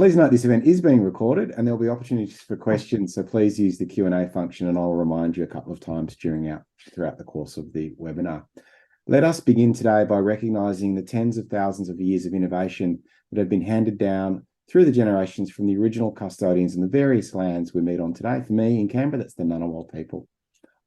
Please note this event is being recorded and there'll be opportunities for questions, so please use the Q&A function and I'll remind you a couple of times throughout the course of the webinar. Let us begin today by recognising the tens of thousands of years of innovation that have been handed down through the generations from the original custodians in the various lands we meet on today. For me in Canberra, that's the Ngunnawal people.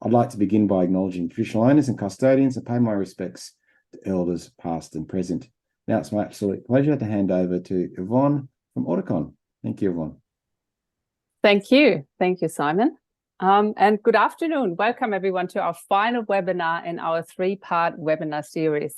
I'd like to begin by acknowledging traditional owners and custodians and pay my respects to elders past and present. Now it's my absolute pleasure to hand over to Ivonne from Audicon. Thank you, Ivonne. Thank you. Thank you, Simon. And good afternoon. Welcome everyone to our final webinar in our three-part webinar series.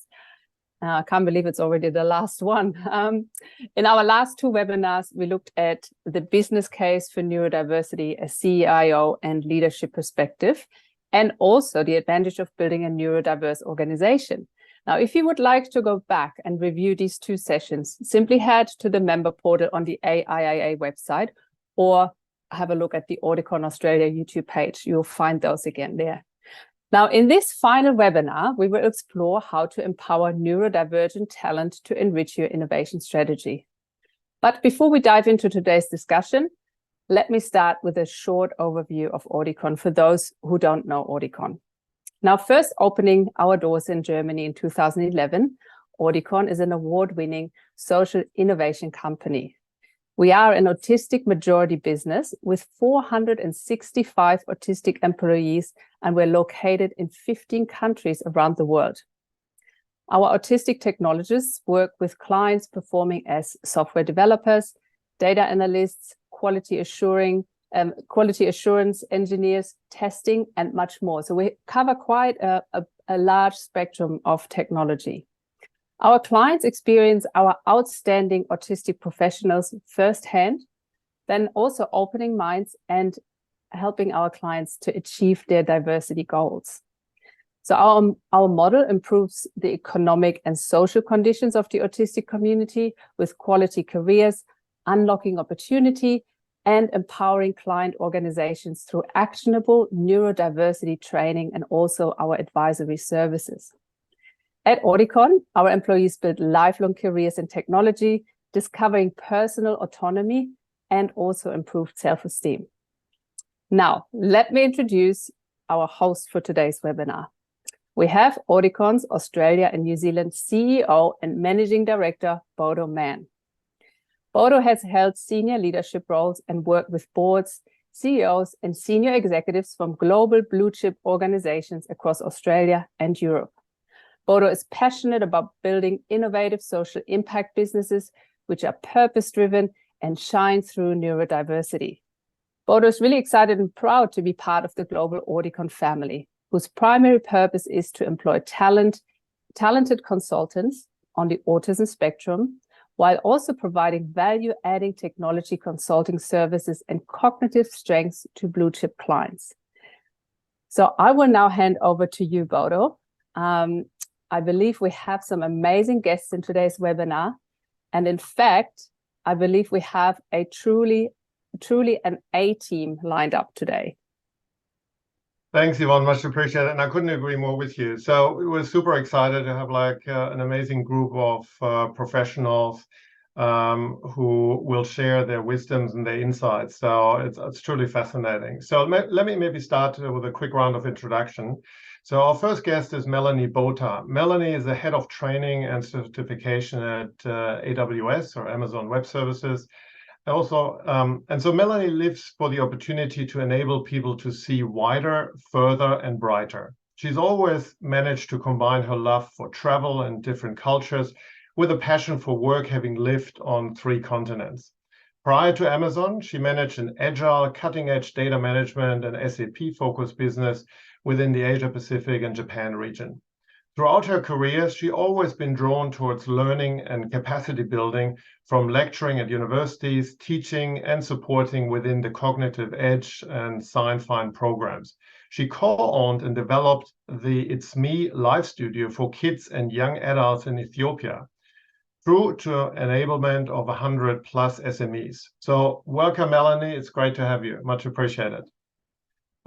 I can't believe it's already the last one. In our last two webinars, we looked at the business case for neurodiversity, a CIO and leadership perspective, and also the advantage of building a neurodiverse organization. Now, if you would like to go back and review these two sessions, simply head to the member portal on the AIIA website or have a look at the Audicon Australia YouTube page. You'll find those again there. Now, in this final webinar, we will explore how to empower neurodivergent talent to enrich your innovation strategy. But before we dive into today's discussion, let me start with a short overview of Audicon for those who don't know Audicon. Now, first opening our doors in Germany in 2011, Audicon is an award-winning social innovation company. We are an autistic majority business with 465 autistic employees, and we're located in 15 countries around the world. Our autistic technologists work with clients performing as software developers, data analysts, quality assurance engineers, testing, and much more. So we cover quite a large spectrum of technology. Our clients experience our outstanding autistic professionals firsthand, then also opening minds and helping our clients to achieve their diversity goals. So our model improves the economic and social conditions of the autistic community with quality careers, unlocking opportunity, and empowering client organizations through actionable neurodiversity training and also our advisory services. At Audicon, our employees build lifelong careers in technology, discovering personal autonomy and also improved self-esteem. Now, let me introduce our host for today's webinar. We have Audicon's Australia and New Zealand CEO and Managing Director, Bodo Mann. Bodo has held senior leadership roles and worked with boards, CEOs, and senior executives from global blue-chip organizations across Australia and Europe. Bodo is passionate about building innovative social impact businesses which are purpose-driven and shine through neurodiversity. Bodo is really excited and proud to be part of the global Audicon family, whose primary purpose is to employ talented consultants on the autism spectrum, while also providing value-adding technology consulting services and cognitive strengths to blue-chip clients. So I will now hand over to you, Bodo. I believe we have some amazing guests in today's webinar. And in fact, I believe we have a truly an A-team lined up today. Thanks, Yvonne, much appreciated. And I couldn't agree more with you. So we were super excited to have an amazing group of professionals who will share their wisdoms and their insights. So it's truly fascinating. So let me maybe start with a quick round of introduction. So our first guest is Melanie Botha. Melanie is the head of training and certification at AWS or Amazon Web Services. Also, and so Melanie lives for the opportunity to enable people to see wider, further, and brighter. She's always managed to combine her love for travel and different cultures with a passion for work, having lived on 3 continents. Prior to Amazon, she managed an agile, cutting-edge data management and SAP-focused business within the Asia-Pacific and Japan region. Throughout her career, she's always been drawn towards learning and capacity building, from lecturing at universities, teaching and supporting within the Cognitive Edge and ScienceFind programs. She co-owned and developed the It's Me live studio for kids and young adults in Ethiopia, through to enablement of 100+ SMEs. So welcome, Melanie. It's great to have you. Much appreciated.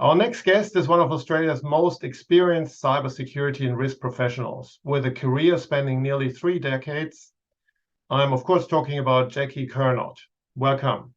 Our next guest is one of Australia's most experienced cybersecurity and risk professionals, with a career spanning nearly 3 decades. I'm, of course, talking about Jacqui Kernot. welcome,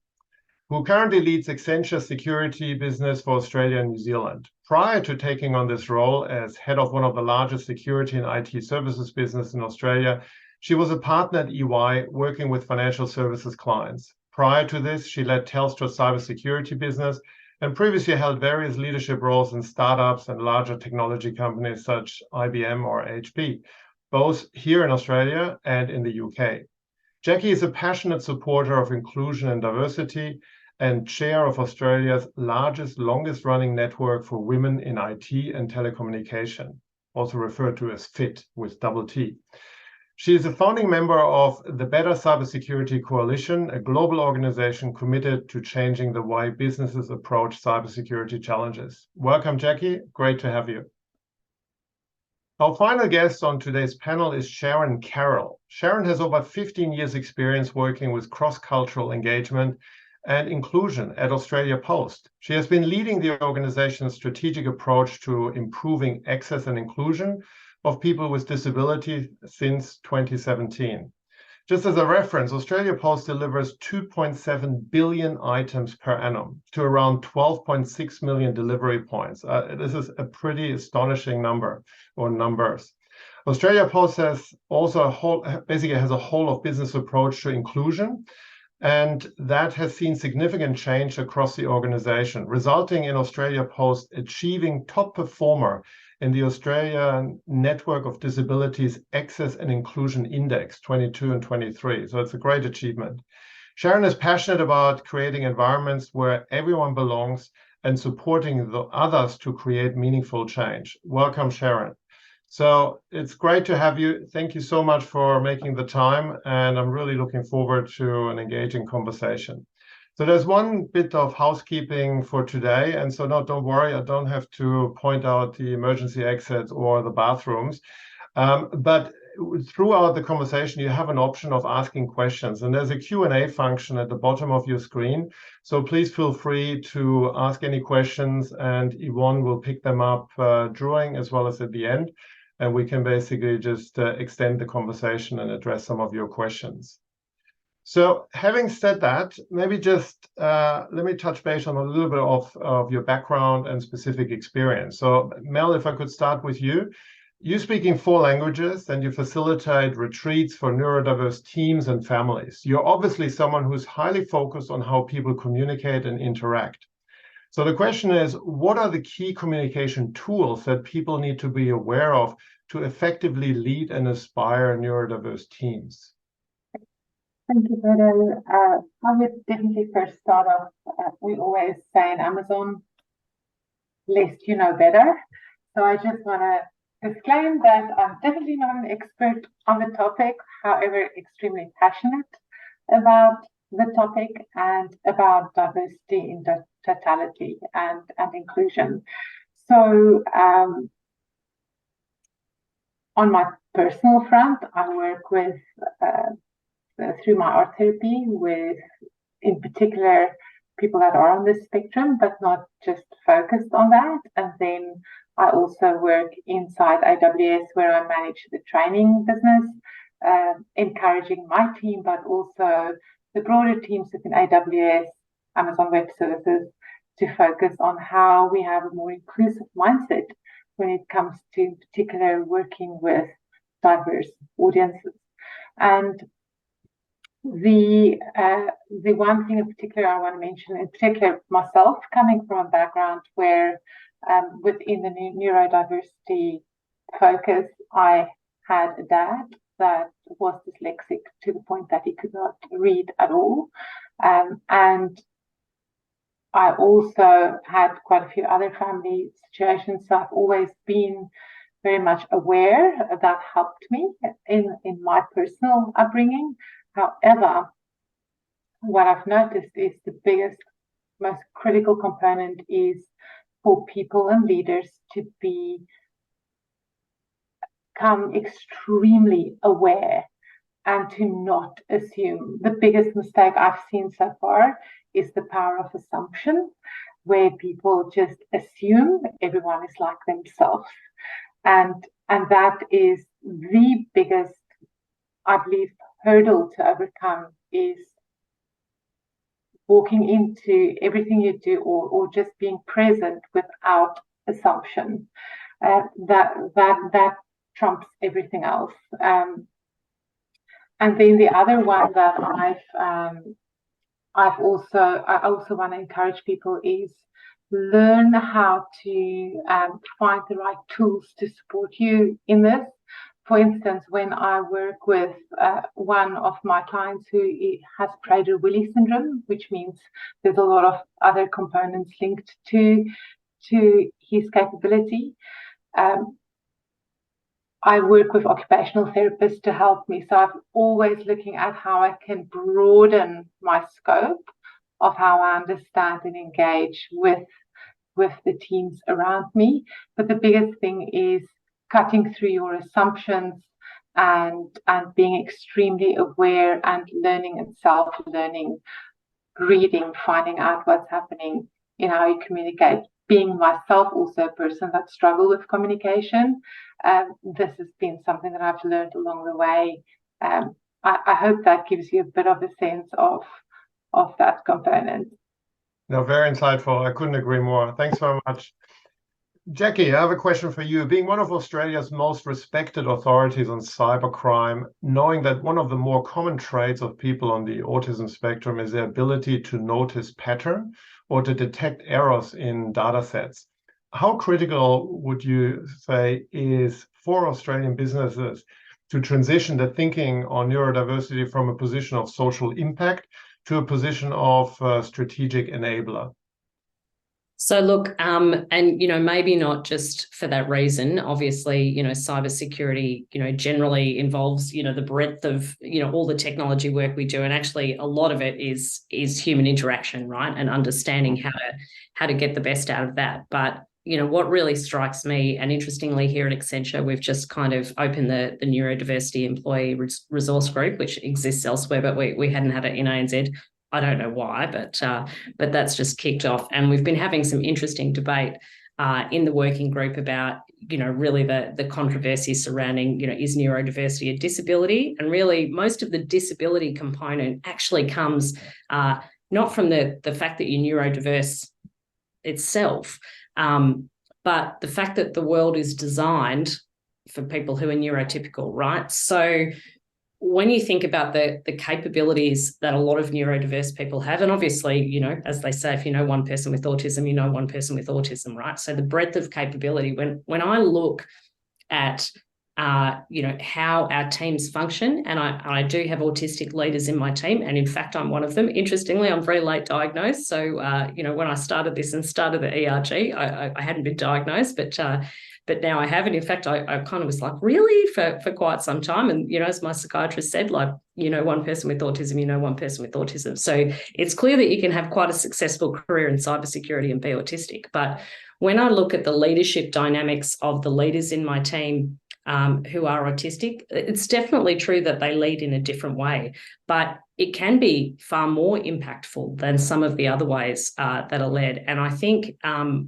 who currently leads Accenture security business for Australia and New Zealand. Prior to taking on this role as head of one of the largest security and IT services business in Australia, she was a partner at EY working with financial services clients. Prior to this, she led Telstra's cybersecurity business and previously held various leadership roles in startups and larger technology companies such IBM or HP, both here in Australia and in the UK. Jacqui is a passionate supporter of inclusion and diversity and chair of Australia's largest, longest-running network for women in IT and telecommunication, also referred to as FIT with double T. She is a founding member of the Better Cybersecurity Coalition, a global organization committed to changing the way businesses approach cybersecurity challenges. Welcome, Jacqui. Great to have you. Our final guest on today's panel is Sharon Carroll. Sharon has over 15 years' experience working with cross-cultural engagement and inclusion at Australia Post. She has been leading the organization's strategic approach to improving access and inclusion of people with disabilities since 2017. Just as a reference, Australia Post delivers 2.7 billion items per annum to around 12.6 million delivery points. This is a pretty astonishing number or numbers. Australia Post has also a whole of business approach to inclusion, and that has seen significant change across the organization, resulting in Australia Post achieving top performer in the Australian Network of Disabilities Access and Inclusion Index 22 and 23. So it's a great achievement. Sharon is passionate about creating environments where everyone belongs and supporting the others to create meaningful change. Welcome, Sharon. So it's great to have you. Thank you so much for making the time, and I'm really looking forward to an engaging conversation. So there's one bit of housekeeping for today, and so no, don't worry, I don't have to point out the emergency exits or the bathrooms. But throughout the conversation, you have an option of asking questions, and there's a Q&A function at the bottom of your screen. So please feel free to ask any questions, and Ivonne will pick them up during as well as at the end. And we can basically just extend the conversation and address some of your questions. So having said that, maybe just let me touch base on a little bit of your background and specific experience. So Mel, if I could start with you. You speaking 4 languages and you facilitate retreats for neurodiverse teams and families. You're obviously someone who's highly focused on how people communicate and interact. So the question is, what are the key communication tools that people need to be aware of to effectively lead and inspire neurodiverse teams? Thank you, Bodo. I would definitely first start off, we always say in Amazon, lest you know better. So I just want to disclaim that I'm definitely not an expert on the topic, however, extremely passionate about the topic and about diversity in totality and inclusion. So on my personal front, I work with through my art therapy with, in particular, people that are on the spectrum, but not just focused on that. And then I also work inside AWS, where I manage the training business, encouraging my team, but also the broader teams within AWS, Amazon Web Services, to focus on how we have a more inclusive mindset when it comes to, in particular, working with diverse audiences. And the one thing in particular I want to mention, in particular myself, coming from a background where within the neurodiversity focus, I had a dad that was dyslexic to the point that he could not read at all. And I also had quite a few other family situations, so I've always been very much aware that helped me in my personal upbringing. However, what I've noticed is the biggest, most critical component is for people and leaders to become extremely aware and to not assume. The biggest mistake I've seen so far is the power of assumption, where people just assume everyone is like themselves. And that is the biggest, I believe, hurdle to overcome, is walking into everything you do, or just being present without assumption. That trumps everything else. And then the other one that I also want to encourage people is learn how to find the right tools to support you in this. For instance, when I work with one of my clients who has Prader-Willi syndrome, which means there's a lot of other components linked to his capability, I work with occupational therapists to help me. So I'm always looking at how I can broaden my scope of how I understand and engage with the teams around me. But the biggest thing is cutting through your assumptions and being extremely aware and learning and self-learning, reading, finding out what's happening in how you communicate. Being myself also a person that struggled with communication, this has been something that I've learned along the way. I hope that gives you a bit of a sense of that component. No, very insightful. I couldn't agree more. Thanks very much. Jacqui, I have a question for you. Being one of Australia's most respected authorities on cybercrime, knowing that one of the more common traits of people on the autism spectrum is their ability to notice pattern or to detect errors in data sets, how critical would you say is for Australian businesses to transition the thinking on neurodiversity from a position of social impact to a position of strategic enabler? So look, and, maybe not just for that reason. Obviously, cybersecurity, generally involves, the breadth of, all the technology work we do. And actually a lot of it is human interaction, right? And understanding how to get the best out of that. But, what really strikes me, and interestingly here at Accenture, we've just kind of opened the neurodiversity employee resource group, which exists elsewhere, but we hadn't had it in ANZ. I don't know why, but that's just kicked off. And we've been having some interesting debate in the working group about, really the controversy surrounding, is neurodiversity a disability? And really most of the disability component actually comes not from the fact that you're neurodiverse itself, but the fact that the world is designed for people who are neurotypical, right? So when you think about the capabilities that a lot of neurodiverse people have, and obviously, as they say, if you know one person with autism, you know one person with autism, right? So the breadth of capability, when I look at, how our teams function, and I do have autistic leaders in my team, and in fact, I'm one of them. Interestingly, I'm very late diagnosed. So, when I started this and started the ERG, I hadn't been diagnosed, but now I have. And in fact, I kind of was like, really, for quite some time. And, as my psychiatrist said, like, one person with autism, one person with autism. So it's clear that you can have quite a successful career in cybersecurity and be autistic. But when I look at the leadership dynamics of the leaders in my team who are autistic, it's definitely true that they lead in a different way, but it can be far more impactful than some of the other ways that are led. And I think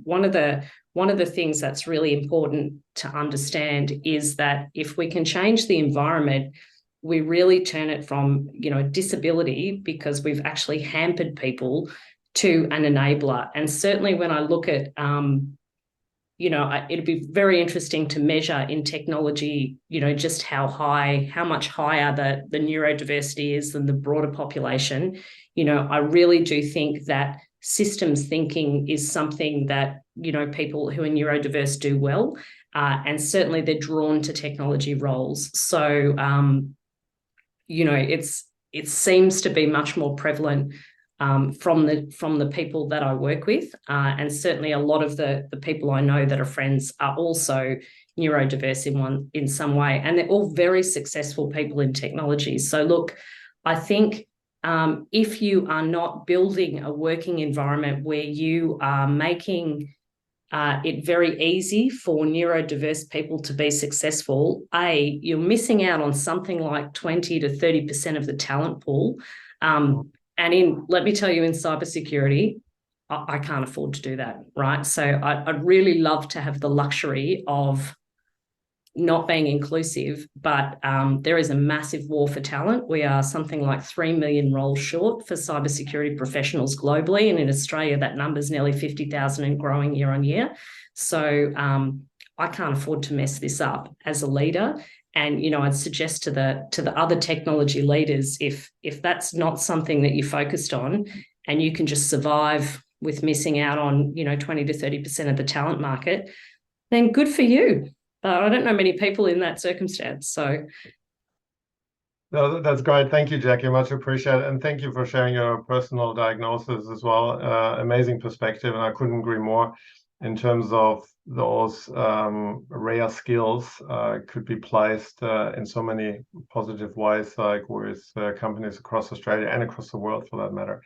one of the things that's really important to understand is that if we can change the environment, we really turn it from, disability, because we've actually hampered people, to an enabler. And certainly when I look at, it'd be very interesting to measure in technology, just how much higher the neurodiversity is than the broader population. I really do think that systems thinking is something that, people who are neurodiverse do well, and certainly they're drawn to technology roles. So, it seems to be much more prevalent from the people that I work with, and certainly a lot of the people I know that are friends are also neurodiverse in some way, and they're all very successful people in technology. So look, I think if you are not building a working environment where you are making it very easy for neurodiverse people to be successful, you're missing out on something like 20 to 30% of the talent pool. And let me tell you, in cybersecurity, I can't afford to do that, right? So I'd really love to have the luxury of not being inclusive, but there is a massive war for talent. We are something like 3 million roles short for cybersecurity professionals globally, and in Australia that number is nearly 50,000 and growing year on year. So I can't afford to mess this up as a leader. And I'd suggest to the other technology leaders, if that's not something that you focused on, and you can just survive with missing out on 20 to 30% of the talent market, then good for you. I don't know many people in that circumstance. So, no, that's great. Thank you, Jacqui. Much appreciated, and thank you for sharing your personal diagnosis as well. Amazing perspective, and I couldn't agree more. In terms of those rare skills, could be placed in so many positive ways, like with companies across Australia and across the world, for that matter.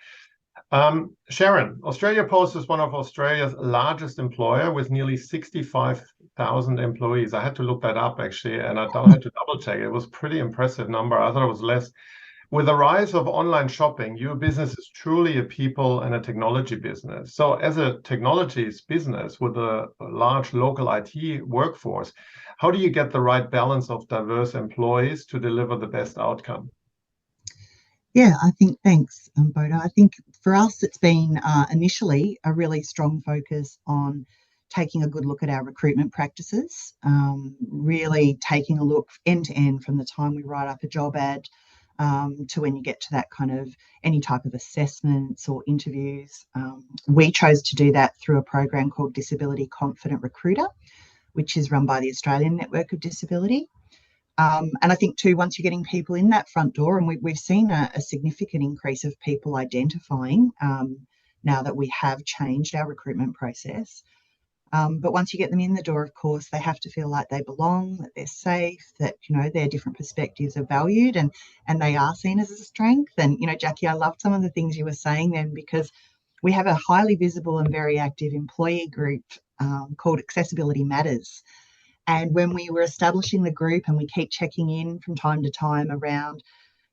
Sharon, Australia Post is one of Australia's largest employer with nearly 65,000 employees. I had to look that up actually, and I had to double check. It was a pretty impressive number. I thought it was less. With the rise of online shopping, your business is truly a people and a technology business. So as a technologies business with a large local IT workforce, how do you get the right balance of diverse employees to deliver the best outcome? Yeah, I think, thanks, Bodo. I think for us, it's been initially a really strong focus on taking a good look at our recruitment practices, really taking a look end to end from the time we write up a job ad to when you get to that kind of any type of assessments or interviews. We chose to do that through a program called Disability Confident Recruiter, which is run by the Australian Network of Disability. And I think too, once you're getting people in that front door, and we've seen a significant increase of people identifying now that we have changed our recruitment process. But once you get them in the door, of course, they have to feel like they belong, that they're safe, that, their different perspectives are valued and they are seen as a strength. And, Jacqui, I loved some of the things you were saying then, because we have a highly visible and very active employee group called Accessibility Matters. And when we were establishing the group, and we keep checking in from time to time around,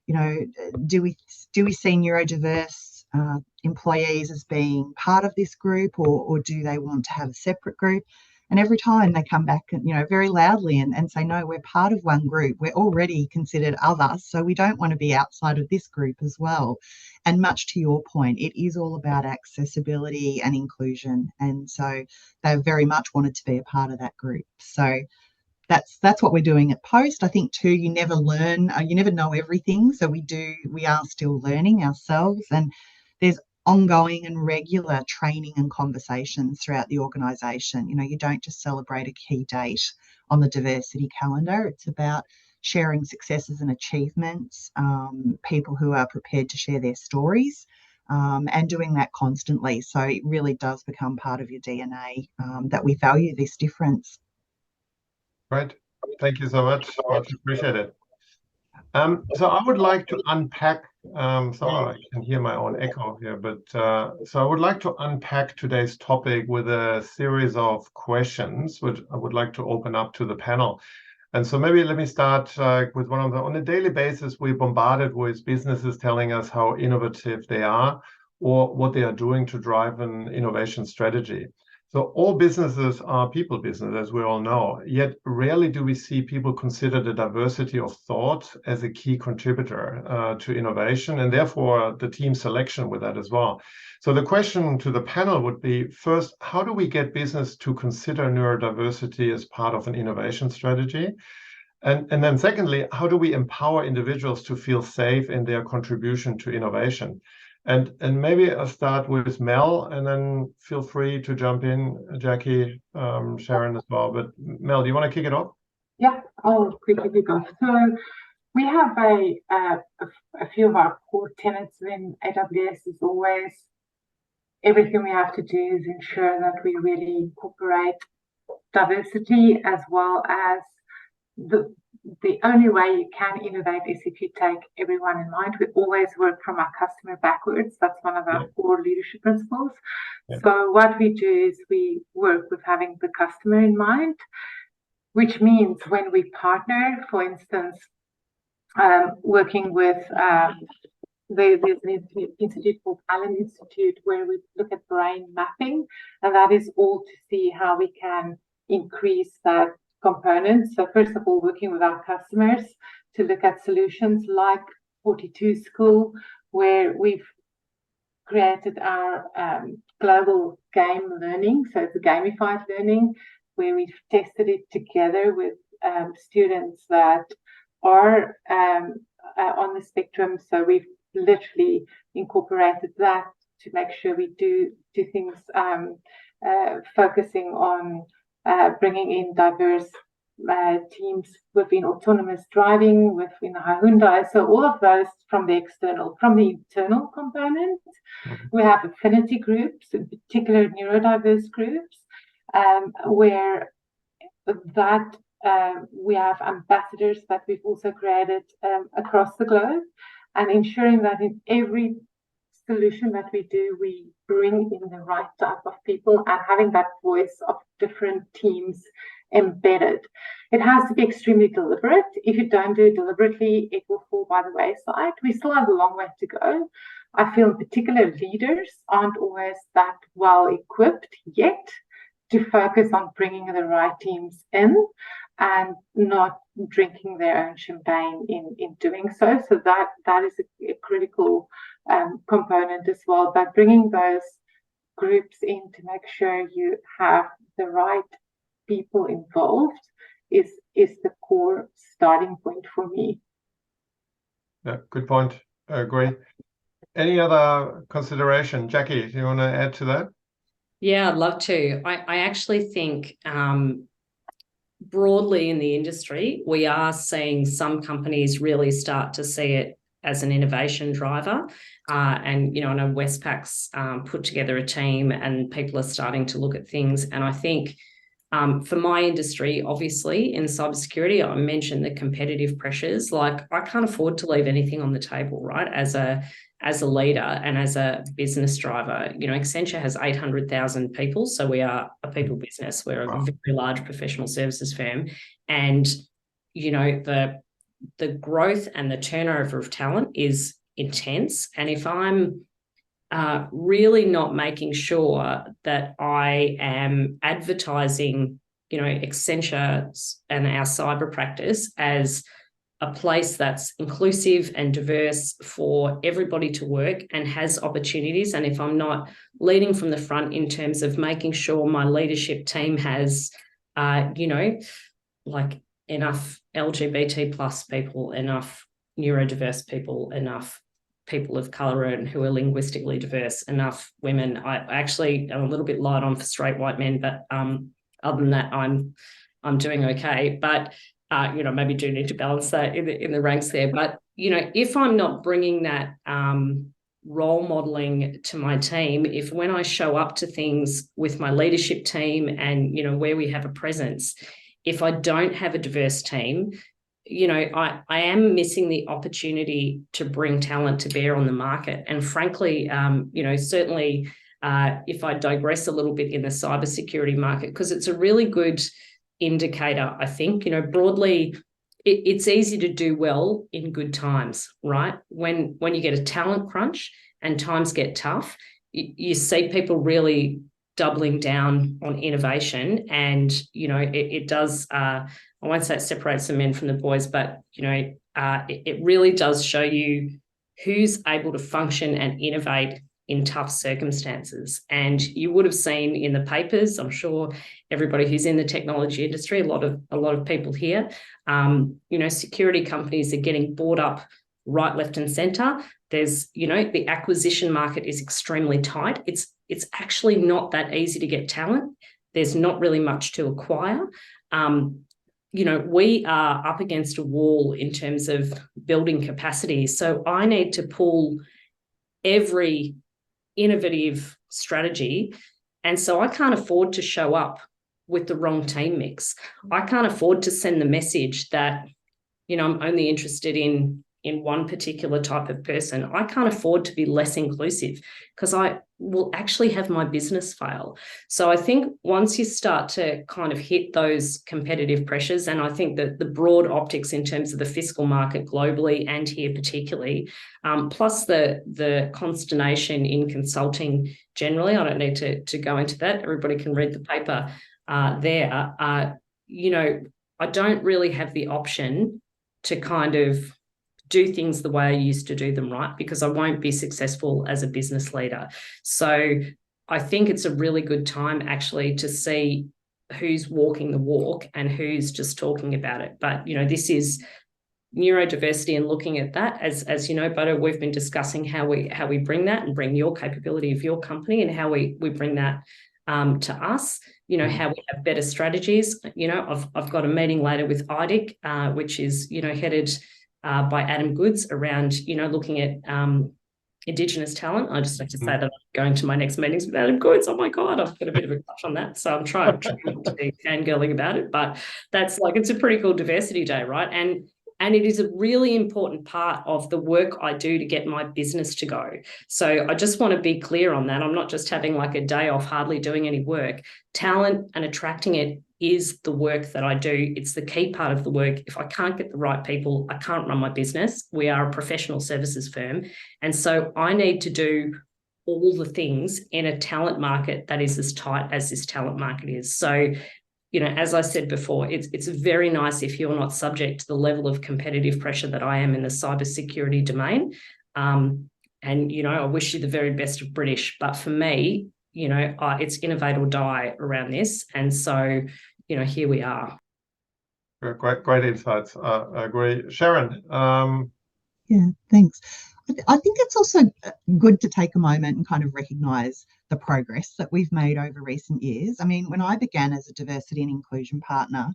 do we see neurodiverse employees as being part of this group, or do they want to have a separate group? And every time they come back, very loudly and say, no, we're part of one group. We're already considered other, so we don't want to be outside of this group as well. And much to your point, it is all about accessibility and inclusion. And so they very much wanted to be a part of that group. So that's what we're doing at Post. I think too, you never learn, you never know everything. So we are still learning ourselves, and there's ongoing and regular training and conversations throughout the organisation. You don't just celebrate a key date on the diversity calendar. It's about sharing successes and achievements, people who are prepared to share their stories, and doing that constantly. So it really does become part of your DNA that we value this difference. Right. Thank you so much. Much appreciated. So I would like to unpack, I can hear my own echo here, but so I would like to unpack today's topic with a series of questions, which I would like to open up to the panel. And so maybe let me start with one of them. On a daily basis, we're bombarded with businesses telling us how innovative they are or what they are doing to drive an innovation strategy. So all businesses are people business, as we all know, yet rarely do we see people consider the diversity of thought as a key contributor to innovation, and therefore the team selection with that as well. So the question to the panel would be, first, how do we get business to consider neurodiversity as part of an innovation strategy? And then secondly, how do we empower individuals to feel safe in their contribution to innovation? And maybe I'll start with Mel, and then feel free to jump in, Jacqui, Sharon as well. But Mel, do you want to kick it off? Yeah, I'll quickly kick off. So we have a few of our core tenets in AWS is always everything we have to do is ensure that we really incorporate diversity, as well as the only way you can innovate is if you take everyone in mind. We always work from our customer backwards. That's one of our core leadership principles. Yeah. So what we do is we work with having the customer in mind, which means when we partner, for instance, working with there's an institute called Allen Institute, where we look at brain mapping, and that is all to see how we can increase that components. So first of all, working with our customers to look at solutions like 42 School, where we've created our global game learning. So it's a gamified learning where we've tested it together with students that are on the spectrum. So we've literally incorporated that to make sure we do things focusing on bringing in diverse teams within autonomous driving, within Hyundai. So all of those from the internal component. We have affinity groups, in particular neurodiverse groups, where that we have ambassadors that we've also created across the globe, and ensuring that in every solution that we do, we bring in the right type of people and having that voice of different teams embedded. It has to be extremely deliberate. If you don't do it deliberately, it will fall by the wayside. We still have a long way to go. I feel in particular leaders aren't always that well equipped yet to focus on bringing the right teams in and not drinking their own champagne in doing so. So that is a critical component as well. But bringing those groups in to make sure you have the right people involved is the core starting point for me. Yeah, good point. I agree. Any other consideration? Jacqui, do you want to add to that? Yeah, I'd love to. I actually think broadly in the industry, we are seeing some companies really start to see it as an innovation driver. And, I know Westpac's put together a team and people are starting to look at things. And I think for my industry, obviously, in cybersecurity, I mentioned the competitive pressures. Like, I can't afford to leave anything on the table, right? As a leader and as a business driver, Accenture has 800,000 people. So we are a people business. We're a very large professional services firm. And, the growth and the turnover of talent is intense. And if I'm really not making sure that I am advertising, Accenture and our cyber practice as a place that's inclusive and diverse for everybody to work and has opportunities. And if I'm not leading from the front in terms of making sure my leadership team has, like enough LGBT plus people, enough neurodiverse people, enough people of colour and who are linguistically diverse, enough women. I actually am a little bit light on for straight white men, but other than that, I'm doing okay. But maybe do need to balance that in the ranks there. But if I'm not bringing that role modelling to my team, if when I show up to things with my leadership team and where we have a presence, if I don't have a diverse team, I am missing the opportunity to bring talent to bear on the market. And frankly, certainly if I digress a little bit in the cybersecurity market, because it's a really good indicator, I think, broadly, it's easy to do well in good times, right? When you get a talent crunch and times get tough, you see people really doubling down on innovation. And, it does, I won't say it separates the men from the boys, but, it really does show you who's able to function and innovate in tough circumstances. And you would have seen in the papers, I'm sure everybody who's in the technology industry, a lot of people here, security companies are getting bought up right, left and centre. There's, the acquisition market is extremely tight. It's actually not that easy to get talent. There's not really much to acquire. We are up against a wall in terms of building capacity. So I need to pull every innovative strategy. And so I can't afford to show up with the wrong team mix. I can't afford to send the message that, I'm only interested in one particular type of person. I can't afford to be less inclusive because I will actually have my business fail. So I think once you start to kind of hit those competitive pressures, and I think that the broad optics in terms of the fiscal market globally and here particularly, plus the consternation in consulting generally, I don't need to go into that. Everybody can read the paper there. I don't really have the option to kind of do things the way I used to do them, right? Because I won't be successful as a business leader. So I think it's a really good time actually to see who's walking the walk and who's just talking about it. But, this is neurodiversity, and looking at that, as you know, Bodo, we've been discussing how we bring that and bring your capability of your company and how we bring that to us, how we have better strategies. I've got a meeting later with Audicon, which is, headed by Adam Goods, around, looking at Indigenous talent. I just like to say that I'm going to my next meetings with Adam Goods. Oh my God, I've got a bit of a crush on that. So I'm trying not to be fangirling about it, but that's it's a pretty cool diversity day, right? And it is a really important part of the work I do to get my business to go. So I just want to be clear on that. I'm not just having a day off, hardly doing any work. Talent and attracting it is the work that I do. It's the key part of the work. If I can't get the right people, I can't run my business. We are a professional services firm. And so I need to do all the things in a talent market that is as tight as this talent market is. So, as I said before, it's very nice if you're not subject to the level of competitive pressure that I am in the cybersecurity domain. And, I wish you the very best of British. But for me, it's innovate or die around this. And so, here we are. Great insights. I agree. Sharon. Yeah, thanks. I think it's also good to take a moment and kind of recognise the progress that we've made over recent years. I mean, when I began as a diversity and inclusion partner,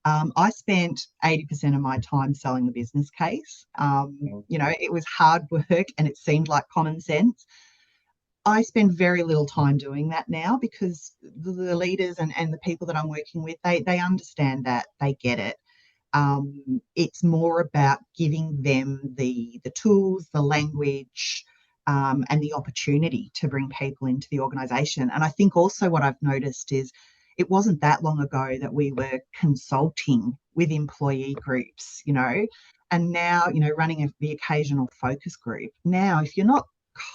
I spent 80% of my time selling the business case. It was hard work and it seemed like common sense. I spend very little time doing that now because the leaders and the people that I'm working with, they understand that, they get it. It's more about giving them the tools, the language, and the opportunity to bring people into the organisation. And I think also what I've noticed is it wasn't that long ago that we were consulting with employee groups, and now, running the occasional focus group. Now, if you're not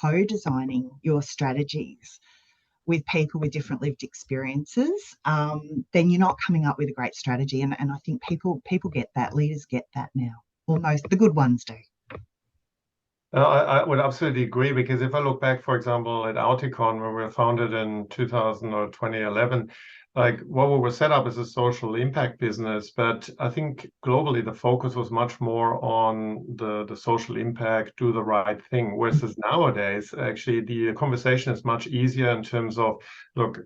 co-designing your strategies with people with different lived experiences, then you're not coming up with a great strategy. And I think people get that, leaders get that now. Well, the good ones do. I would absolutely agree, because if I look back, for example, at Auticon, when we were founded in 2000 or 2011, what we were set up as a social impact business, but I think globally the focus was much more on the social impact, do the right thing, versus nowadays, actually, the conversation is much easier in terms of, look,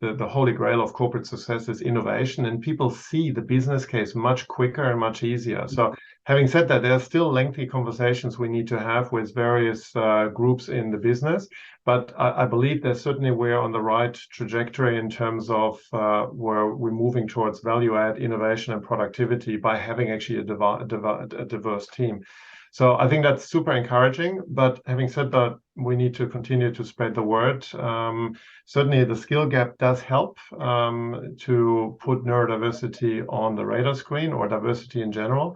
the holy grail of corporate success is innovation, and people see the business case much quicker and much easier. So having said that, there are still lengthy conversations we need to have with various groups in the business, but I believe that certainly we're on the right trajectory in terms of where we're moving towards value add, innovation and productivity by having actually a diverse team. So I think that's super encouraging, but having said that, we need to continue to spread the word. Certainly the skill gap does help to put neurodiversity on the radar screen, or diversity in general,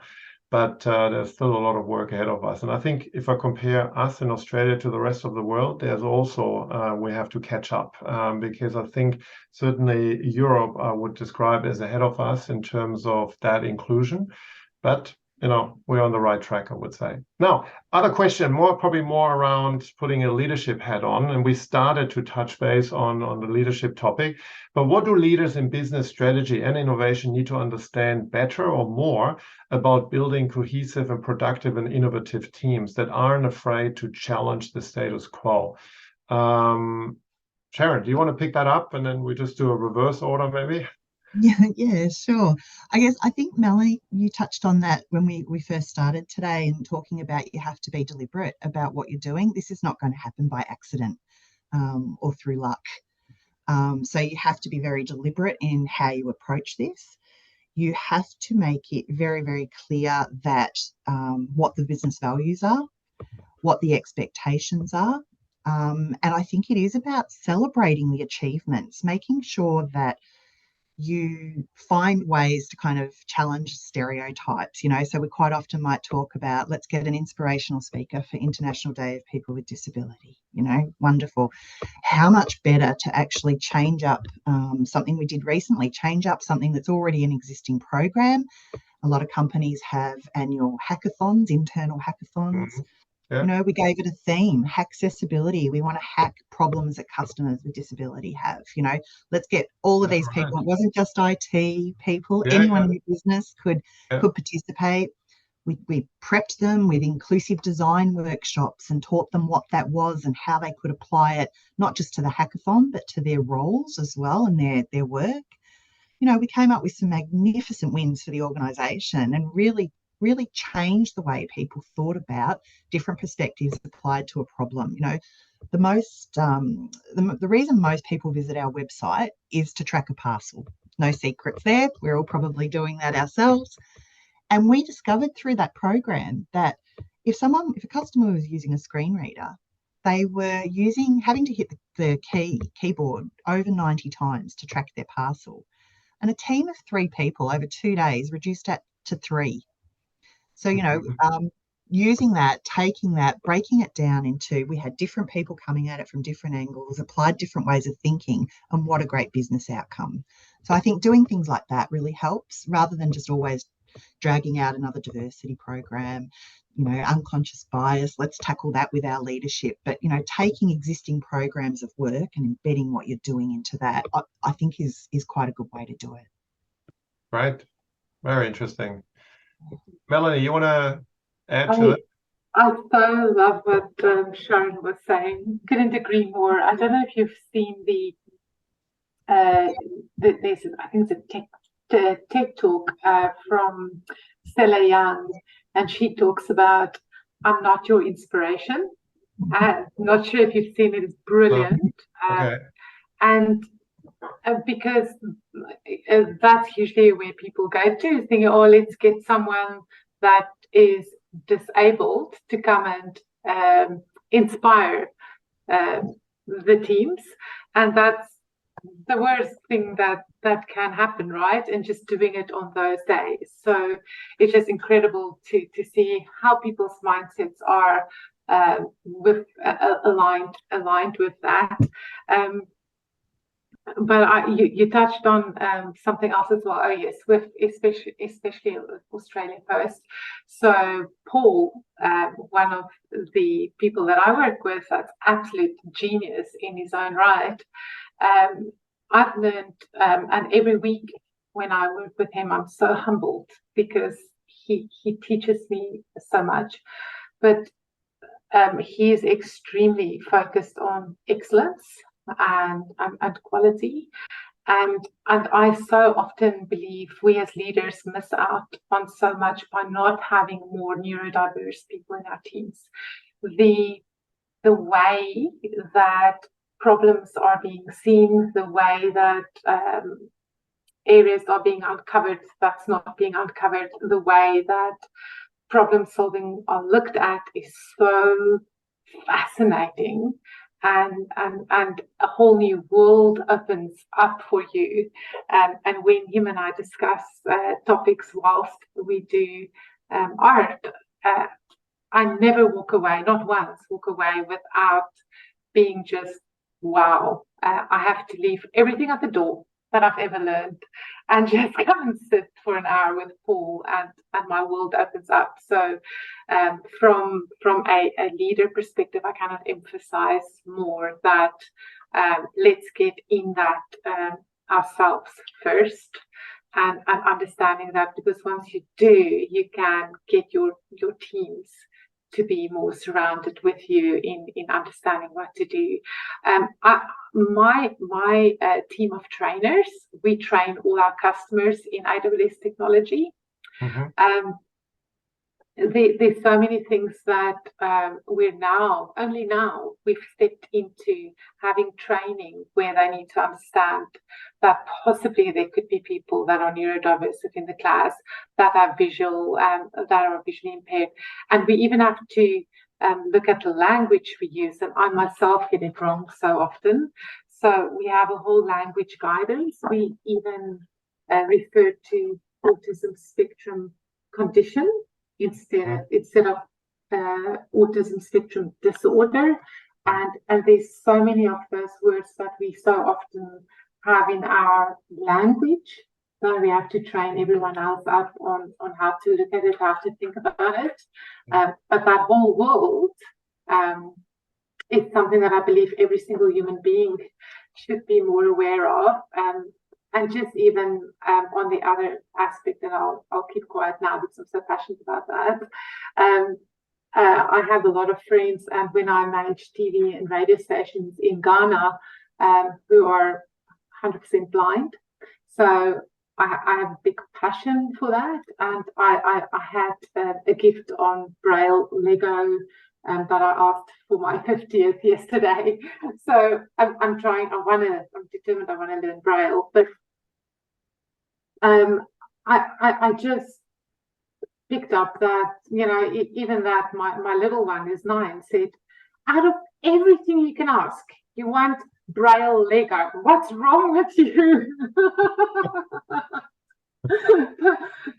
but there's still a lot of work ahead of us. And I think if I compare us in Australia to the rest of the world, there's also, we have to catch up, because I think certainly Europe I would describe as ahead of us in terms of that inclusion, but we're on the right track, I would say. Now, other question, probably more around putting a leadership hat on, and we started to touch base on the leadership topic, but what do leaders in business strategy and innovation need to understand better or more about building cohesive and productive and innovative teams that aren't afraid to challenge the status quo? Sharon, do you want to pick that up, and then we just do a reverse order maybe? Yeah, sure. I think, Melanie, you touched on that when we first started today, and talking about you have to be deliberate about what you're doing. This is not going to happen by accident or through luck. So you have to be very deliberate in how you approach this. You have to make it very, very clear that what the business values are, what the expectations are. And I think it is about celebrating the achievements, making sure that you find ways to kind of challenge stereotypes, you know. So we quite often might talk about, let's get an inspirational speaker for International Day of People with Disability, you know, wonderful. How much better to actually change up something we did recently, change up something that's already an existing program. A lot of companies have annual hackathons, internal hackathons. Yeah. You know, we gave it a theme, accessibility. We want to hack problems that customers with disability have. You know, let's get all of these people. It wasn't just IT people. Anyone in the business could participate. We prepped them with inclusive design workshops and taught them what that was and how they could apply it, not just to the hackathon, but to their roles as well and their work. You know, we came up with some magnificent wins for the organisation and really changed the way people thought about different perspectives applied to a problem. You know, the reason most people visit our website is to track a parcel. No secrets there. We're all probably doing that ourselves. And we discovered through that program that if a customer was using a screen reader, they were having to hit the keyboard over 90 times to track their parcel. And a team of 3 people over 2 days reduced that to 3. So, you know, using that, taking that, breaking it down into, we had different people coming at it from different angles, applied different ways of thinking, and what a great business outcome. So I think doing things like that really helps, rather than just always dragging out another diversity program, you know, unconscious bias, let's tackle that with our leadership. But, you know, taking existing programs of work and embedding what you're doing into that, I think is quite a good way to do it. Right. Very interesting. Melanie, you want to add to that? I so love what Sharon was saying. Couldn't agree more. I don't know if you've seen there's, I think it's a TED talk from Stella Young, and she talks about, I'm not your inspiration. I'm not sure if you've seen it. It's brilliant. Okay. And because that's usually where people go to, thinking, oh, let's get someone that is disabled to come and inspire the teams. And that's the worst thing that can happen, right? And just doing it on those days. So it's just incredible to see how people's mindsets are aligned with that. But you touched on something else as well. Oh yes, with especially Australia Post. So Paul, one of the people that I work with, that's absolute genius in his own right. I've learned, and every week when I work with him, I'm so humbled because he teaches me so much. But he is extremely focused on excellence and quality, and I so often believe we as leaders miss out on so much by not having more neurodiverse people in our teams. The way that problems are being seen, the way that areas are being uncovered that's not being uncovered, the way that problem solving are looked at is so fascinating. And a whole new world opens up for you. And when him and I discuss topics whilst we do art, I never walk away, not once, without being just, wow. I have to leave everything at the door that I've ever learned and just come and sit for an hour with Paul, and my world opens up. So from a leader perspective, I cannot emphasize more that let's get in that ourselves first, and understanding that, because once you do, you can get your teams to be more surrounded with you in understanding what to do. My team of trainers, we train all our customers in AWS technology. Mm-hmm. There's so many things that we've stepped into having training where they need to understand that possibly there could be people that are neurodiverse in the class, that are that are visually impaired. And we even have to look at the language we use, and I myself get it wrong so often. So we have a whole language guidance. We even refer to autism spectrum condition instead of autism spectrum disorder. And there's so many of those words that we so often have in our language that we have to train everyone else up on how to look at it, how to think about it. But that whole world is something that I believe every single human being should be more aware of. And just even on the other aspect, and I'll keep quiet now because I'm so passionate about that. I have a lot of friends, and when I manage TV and radio stations in Ghana, who are 100% blind. So I have a big passion for that, and I had a gift on Braille Lego that I asked for my 50th yesterday. So I'm determined I want to learn Braille, but I just picked up that, even that my little one is 9, said, out of everything you can ask, you want Braille Lego. What's wrong with you? But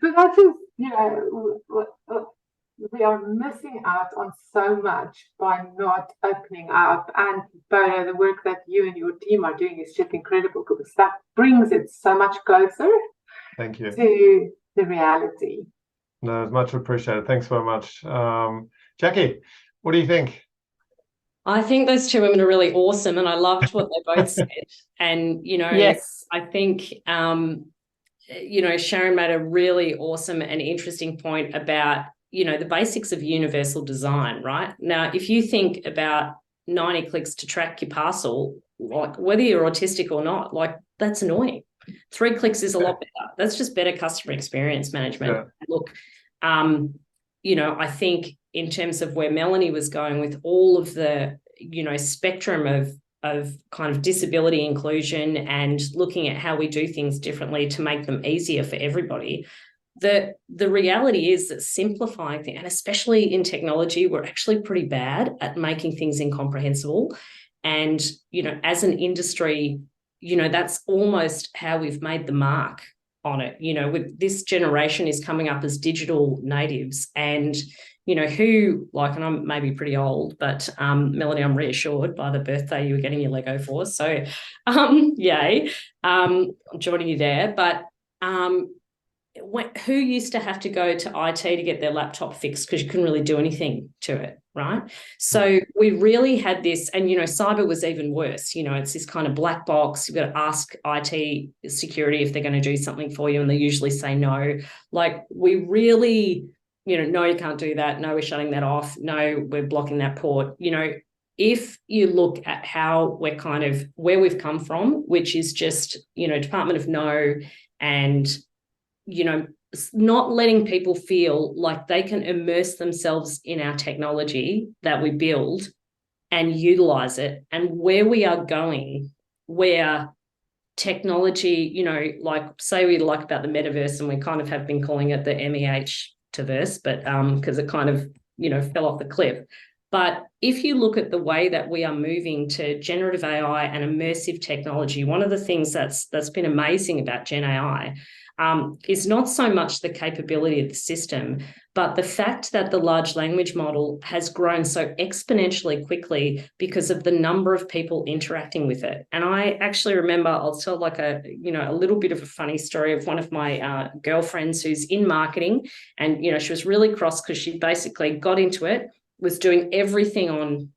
that's just, we are missing out on so much by not opening up. And Bodo, the work that you and your team are doing is just incredible, because that brings it so much closer. Thank you. To the reality. No, it's much appreciated. Thanks very much. Jacqui, what do you think? I think those two women are really awesome, and I loved what they both said. And, yes, I think, Sharon made a really awesome and interesting point about, the basics of universal design, right? Now, if you think about 90 clicks to track your parcel, like whether you're autistic or not, like that's annoying. 3 clicks is a lot better. That's just better customer experience management. Yeah. Look, I think in terms of where Melanie was going with all of the, spectrum of kind of disability inclusion and looking at how we do things differently to make them easier for everybody, the reality is that simplifying things, and especially in technology, we're actually pretty bad at making things incomprehensible. And, as an industry, that's almost how we've made the mark on it. With this generation is coming up as digital natives, and who, like, and I'm maybe pretty old, but Melanie, I'm reassured by the birthday you were getting your Lego for, so yay, I'm joining you there. But who used to have to go to IT to get their laptop fixed because you couldn't really do anything to it, right? So we really had this, and cyber was even worse. It's this kind of black box. You've got to ask IT security if they're going to do something for you, and they usually say no. Like, we really, no, you can't do that. No, we're shutting that off. No, we're blocking that port. If you look at how we're kind of where we've come from, which is just, Department of No, and not letting people feel like they can immerse themselves in our technology that we build and utilize it, and where we are going, where technology, like, say we like about the metaverse, and we kind of have been calling it the MEH-verse, but because it kind of, fell off the cliff. But if you look at the way that we are moving to generative AI and immersive technology, one of the things that's been amazing about Gen AI is not so much the capability of the system, but the fact that the large language model has grown so exponentially quickly because of the number of people interacting with it. And I actually remember, I'll tell like a little bit of a funny story of one of my girlfriends who's in marketing, and, she was really cross because she basically got into it, was doing everything on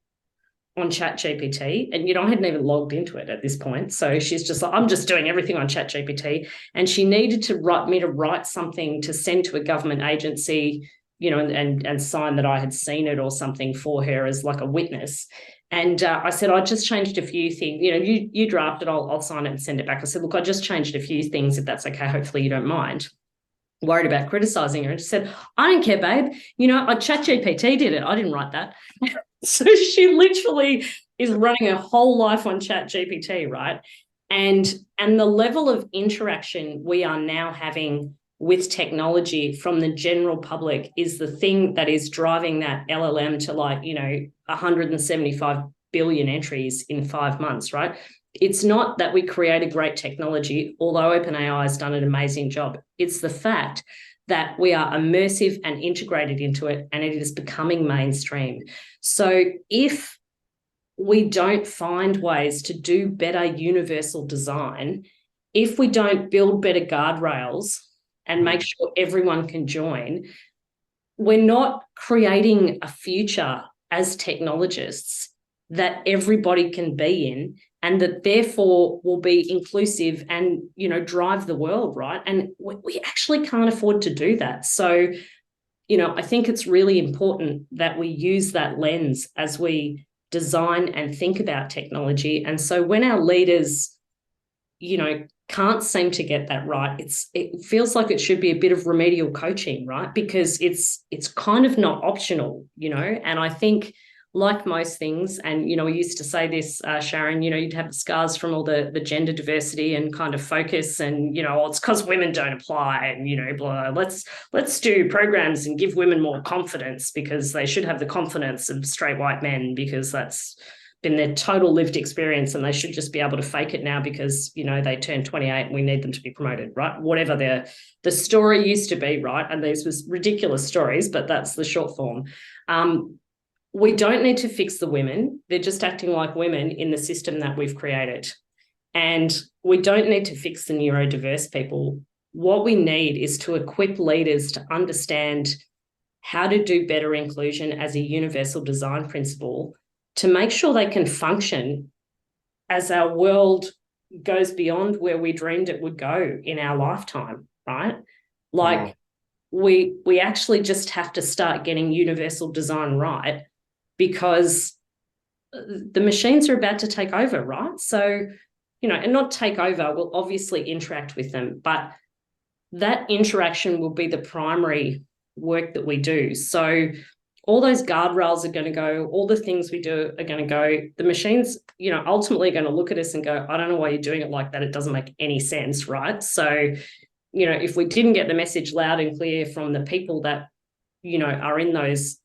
ChatGPT, and I hadn't even logged into it at this point. So she's just like, I'm just doing everything on ChatGPT, and she needed to write something to send to a government agency, and sign that I had seen it or something for her as like a witness. And I said, I just changed a few things. You draft it, I'll sign it and send it back. I said, look, I just changed a few things, if that's okay. Hopefully you don't mind. Worried about criticizing her, and she said, I don't care, babe. ChatGPT did it. I didn't write that. So she literally is running her whole life on ChatGPT, right? And the level of interaction we are now having with technology from the general public is the thing that is driving that LLM to 175 billion entries in 5 months, right? It's not that we created great technology, although OpenAI has done an amazing job. It's the fact that we are immersive and integrated into it, and it is becoming mainstream. So if we don't find ways to do better universal design, if we don't build better guardrails and make sure everyone can join, we're not creating a future as technologists that everybody can be in, and that therefore will be inclusive and, you know, drive the world, right? And we actually can't afford to do that. So, you know, I think it's really important that we use that lens as we design and think about technology. And so when our leaders, you know, can't seem to get that right, it feels like it should be a bit of remedial coaching, right? Because it's kind of not optional, you know. And I think, like most things, and, you know, we used to say this, Sharon, you know, you'd have the scars from all the gender diversity and kind of focus, and, you know, oh, it's because women don't apply, and, you know, blah, let's do programs and give women more confidence because they should have the confidence of straight white men, because that's been their total lived experience, and they should just be able to fake it now because, you know, they turned 28 and we need them to be promoted, right? Whatever the story used to be, right? And these was ridiculous stories, but that's the short form. We don't need to fix the women. They're just acting like women in the system that we've created. And we don't need to fix the neurodiverse people. What we need is to equip leaders to understand how to do better inclusion as a universal design principle, to make sure they can function as our world goes beyond where we dreamed it would go in our lifetime, right? Like, we actually just have to start getting universal design right, because the machines are about to take over, right? So, you know, and not take over, we'll obviously interact with them, but that interaction will be the primary work that we do. So all those guardrails are going to go, all the things we do are going to go. The machines, you know, ultimately are going to look at us and go, I don't know why you're doing it like that. It doesn't make any sense, right? So, you know, if we didn't get the message loud and clear from the people that, you know, are in those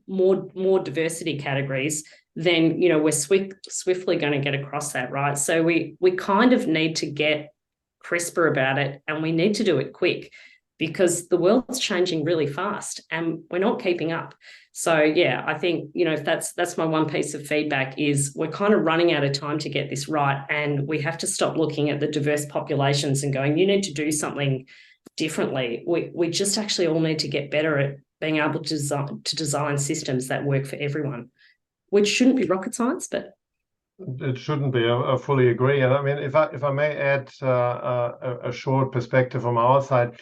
more diversity categories, then, you know, we're swiftly going to get across that, right? So we kind of need to get crisper about it, and we need to do it quick, because the world's changing really fast and we're not keeping up. So yeah, I think, you know, if that's my one piece of feedback, is we're kind of running out of time to get this right, and we have to stop looking at the diverse populations and going, you need to do something differently. We just actually all need to get better at being able to design systems that work for everyone, which shouldn't be rocket science, but it shouldn't be. I fully agree. And I mean, if I may add a short perspective from our side,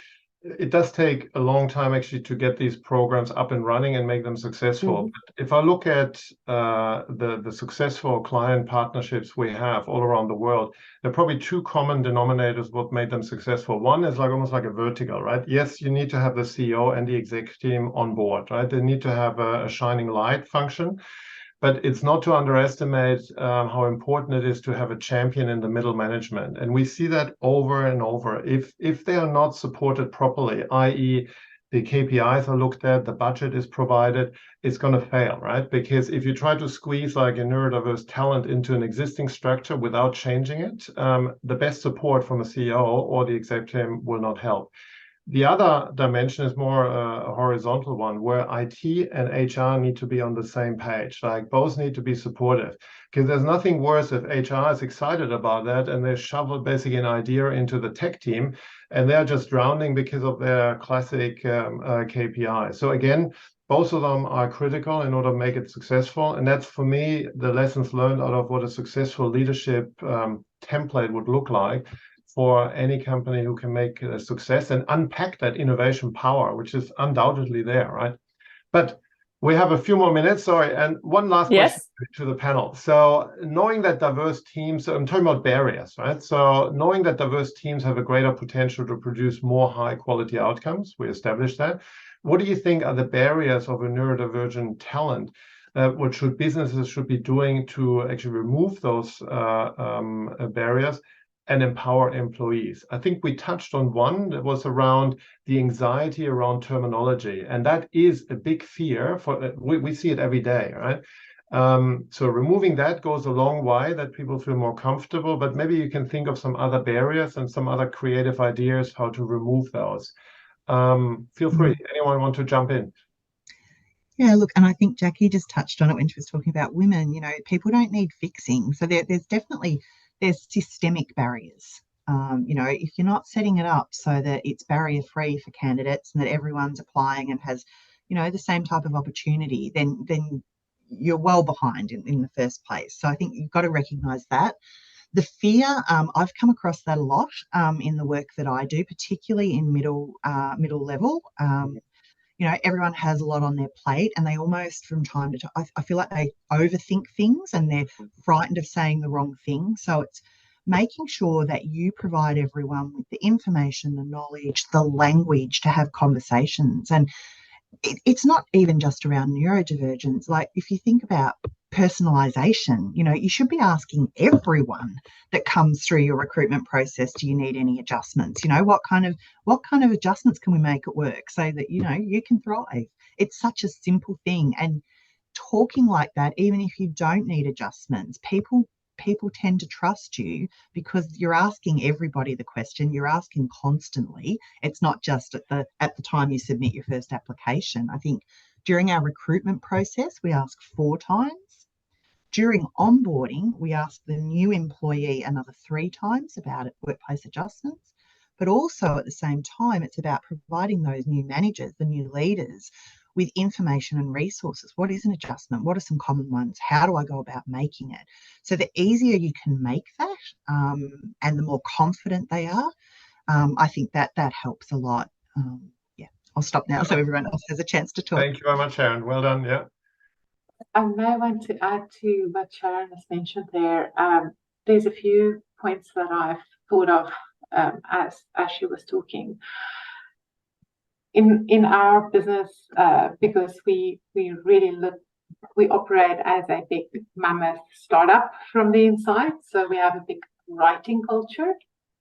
it does take a long time actually to get these programs up and running and make them successful. But if I look at the successful client partnerships we have all around the world, there are probably two common denominators what made them successful. One is like almost like a vertical, right? Yes, you need to have the CEO and the exec team on board, right? They need to have a shining light function. But it's not to underestimate how important it is to have a champion in the middle management. And we see that over and over. If they are not supported properly, i.e. the KPIs are looked at, the budget is provided, it's going to fail, right? Because if you try to squeeze like a neurodiverse talent into an existing structure without changing it, the best support from a CEO or the exec team will not help. The other dimension is more a horizontal one, where IT and HR need to be on the same page. Like, both need to be supportive, because there's nothing worse if HR is excited about that and they shovel basically an idea into the tech team and they're just drowning because of their classic KPI. So again, both of them are critical in order to make it successful. And that's, for me, the lessons learned out of what a successful leadership template would look like for any company who can make a success and unpack that innovation power, which is undoubtedly there, right? But we have a few more minutes, sorry, and one last question to the panel. So knowing that diverse teams, I'm talking about barriers, right? So knowing that diverse teams have a greater potential to produce more high quality outcomes, we established that. What do you think are the barriers of a neurodivergent talent? What businesses should be doing to actually remove those barriers and empower employees? I think we touched on one that was around the anxiety around terminology, and that is a big fear. We see it every day, right? So removing that goes a long way, that people feel more comfortable, but maybe you can think of some other barriers and some other creative ideas how to remove those. Feel free. Anyone want to jump in? Yeah, look, and I think Jacqui just touched on it when she was talking about women. You know, people don't need fixing. So there's definitely systemic barriers. You know, if you're not setting it up so that it's barrier free for candidates and that everyone's applying and has, you know, the same type of opportunity, then you're well behind in the first place. So I think you've got to recognise that. The fear, I've come across that a lot in the work that I do, particularly in middle level. You know, everyone has a lot on their plate and they almost from time to time, I feel like they overthink things and they're frightened of saying the wrong thing. So it's making sure that you provide everyone with the information, the knowledge, the language to have conversations. And it's not even just around neurodivergence. Like if you think about personalization, you know, you should be asking everyone that comes through your recruitment process, do you need any adjustments? You know, what kind of adjustments can we make at work so that, you know, you can thrive? It's such a simple thing. And talking like that, even if you don't need adjustments, people tend to trust you because you're asking everybody the question, you're asking constantly. It's not just at the time you submit your first application. I think during our recruitment process, we ask 4 times. During onboarding, we ask the new employee another 3 times about workplace adjustments. But also at the same time, it's about providing those new managers, the new leaders, with information and resources. What is an adjustment? What are some common ones? How do I go about making it? So the easier you can make that and the more confident they are, I think that helps a lot. Yeah, I'll stop now so everyone else has a chance to talk. Thank you very much, Sharon. Well done. Yeah. I may want to add to what Sharon has mentioned there. There's a few points that I've thought of as she was talking. In our business, because we operate as a big mammoth startup from the inside, so we have a big writing culture.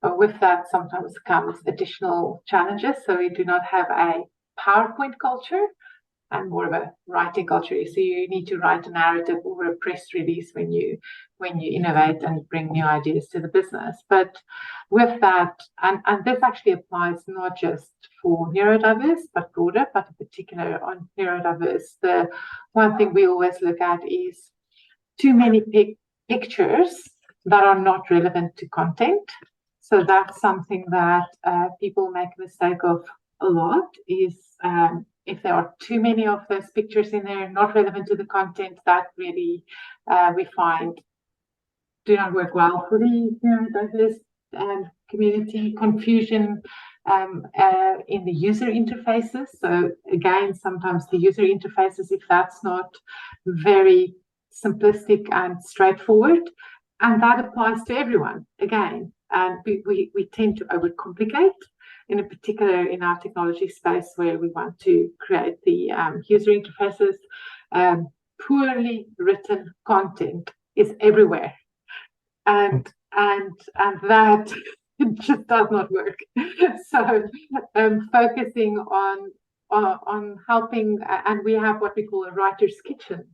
But with that, sometimes comes additional challenges. So we do not have a PowerPoint culture and more of a writing culture. So you need to write a narrative or a press release when you innovate and bring new ideas to the business. But with that, and this actually applies not just for neurodiverse, but broader, but in particular on neurodiverse, the one thing we always look at is too many pictures that are not relevant to content. So that's something that people make a mistake of a lot is if there are too many of those pictures in there, not relevant to the content, that really we find do not work well for the neurodiverse community. Confusion in the user interfaces. So again, sometimes the user interfaces, if that's not very simplistic and straightforward, and that applies to everyone again. And we tend to overcomplicate, in particular in our technology space where we want to create the user interfaces. Poorly written content is everywhere, and that just does not work. So focusing on helping, and we have what we call a writer's kitchen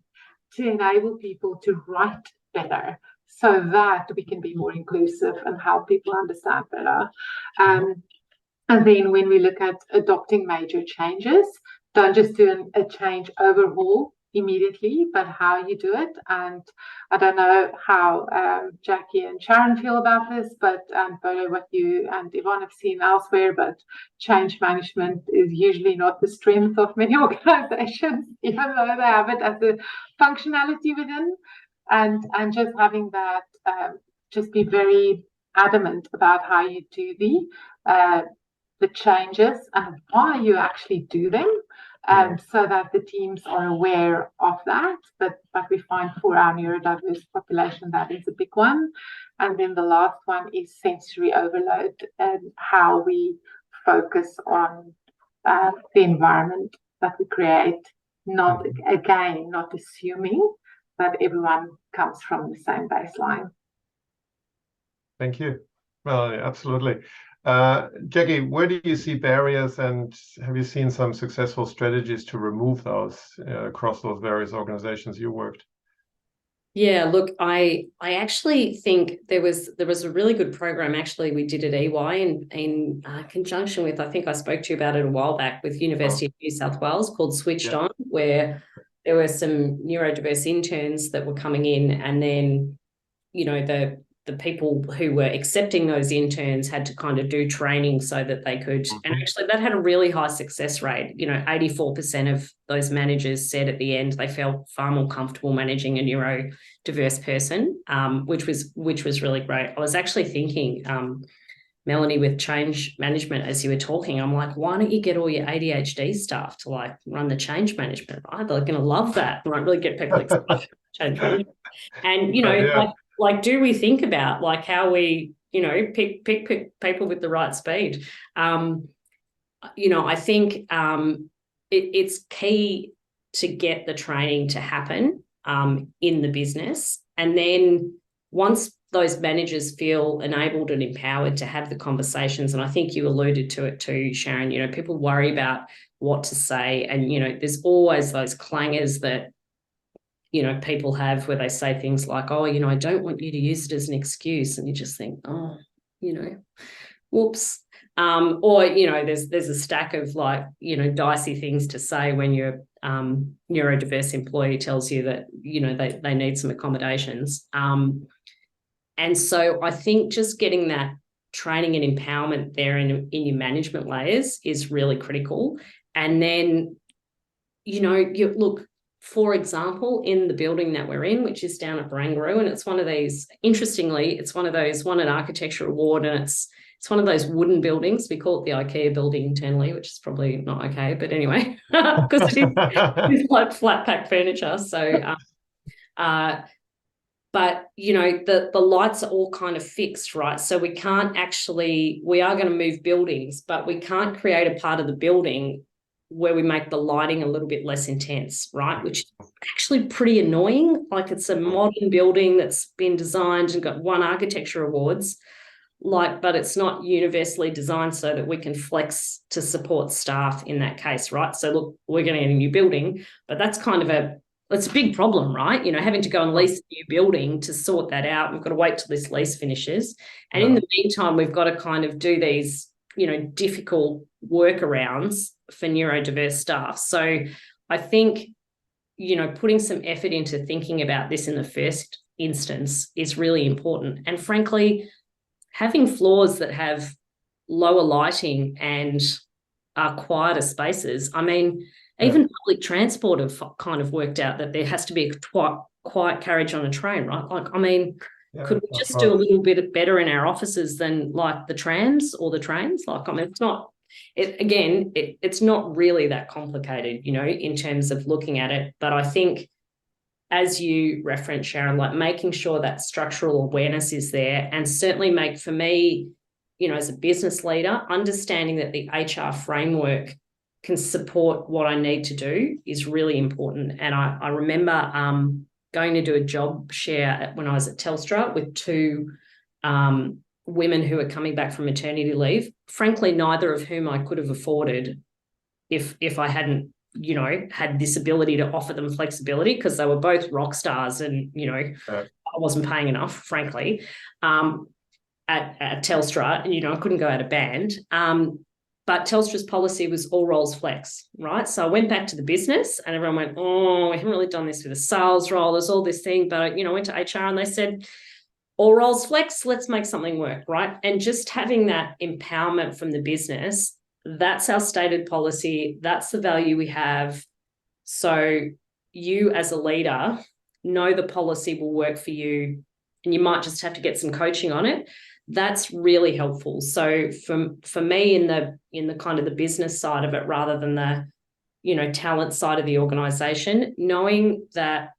to enable people to write better, so that we can be more inclusive and help people understand better. And then when we look at adopting major changes, don't just do a change overhaul immediately, but how you do it. And I don't know how Jacqui and Sharon feel about this, but Bodo, what you and Ivonne have seen elsewhere, but change management is usually not the strength of many organizations, even though they have it as a functionality within. And just having that, just be very adamant about how you do the changes and why you actually do them, so that the teams are aware of that. But we find for our neurodiverse population that is a big one. And then the last one is sensory overload and how we focus on the environment that we create, not assuming that everyone comes from the same baseline. Thank you. Well, absolutely. Jacqui, where do you see barriers, and have you seen some successful strategies to remove those across those various organizations you worked? Yeah, look, I actually think there was a really good program actually we did at EY in conjunction with, I think I spoke to you about it a while back, with University of New South Wales, called Switched On, where there were some neurodiverse interns that were coming in, and then, you know, the people who were accepting those interns had to kind of do training so that they could, and actually that had a really high success rate. You know, 84% of those managers said at the end they felt far more comfortable managing a neurodiverse person, which was really great. I was actually thinking, Melanie, with change management, as you were talking, I'm like, why don't you get all your ADHD staff to like run the change management, right? They're going to love that, right? Really get people excited about change management. And, you know, like, do we think about like how we, you know, pick people with the right speed? You know, I think it's key to get the training to happen in the business. And then once those managers feel enabled and empowered to have the conversations, and I think you alluded to it too, Sharon, you know, people worry about what to say. And, you know, there's always those clangers that, you know, people have where they say things like, oh, you know, I don't want you to use it as an excuse. And you just think, oh, you know, whoops. Or, you know, there's a stack of like, you know, dicey things to say when your neurodiverse employee tells you that, you know, they need some accommodations. And so I think just getting that training and empowerment there in your management layers is really critical. And then, you know, look, for example, in the building that we're in, which is down at Barangaroo, and it's one of these, interestingly, it's one of those, won an architecture award, and it's one of those wooden buildings. We call it the IKEA building internally, which is probably not okay, but anyway, because it is like flat pack furniture. So, but, you know, the lights are all kind of fixed, right? So we are going to move buildings, but we can't create a part of the building where we make the lighting a little bit less intense, right? Which is actually pretty annoying. Like, it's a modern building that's been designed and got won architecture awards, like, but it's not universally designed so that we can flex to support staff in that case, right? So look, we're going to get a new building, but that's kind of it's a big problem, right? You know, having to go and lease a new building to sort that out. We've got to wait till this lease finishes. And in the meantime, we've got to kind of do these, you know, difficult workarounds for neurodiverse staff. So I think, you know, putting some effort into thinking about this in the first instance is really important. And frankly, having floors that have lower lighting and are quieter spaces. I mean, even public transport have kind of worked out that there has to be a quiet carriage on a train, right? Like, I mean, could we just do a little bit better in our offices than like the trams or the trains? Like, I mean, it's not really that complicated, you know, in terms of looking at it. But I think, as you referenced, Sharon, like making sure that structural awareness is there, and certainly for me, you know, as a business leader, understanding that the HR framework can support what I need to do is really important. And I remember going to do a job share when I was at Telstra with two women who were coming back from maternity leave, frankly, neither of whom I could have afforded if I hadn't, you know, had this ability to offer them flexibility, because they were both rock stars and, you know, I wasn't paying enough, frankly, at Telstra, and, you know, I couldn't go out of band. But Telstra's policy was all roles flex, right? So I went back to the business and everyone went, oh, we haven't really done this with a sales role. There's all this thing. But, you know, I went to HR and they said, all roles flex, let's make something work, right? And just having that empowerment from the business, that's our stated policy. That's the value we have. So you as a leader know the policy will work for you, and you might just have to get some coaching on it. That's really helpful. So for me, in the kind of the business side of it, rather than the, you know, talent side of the organization, knowing that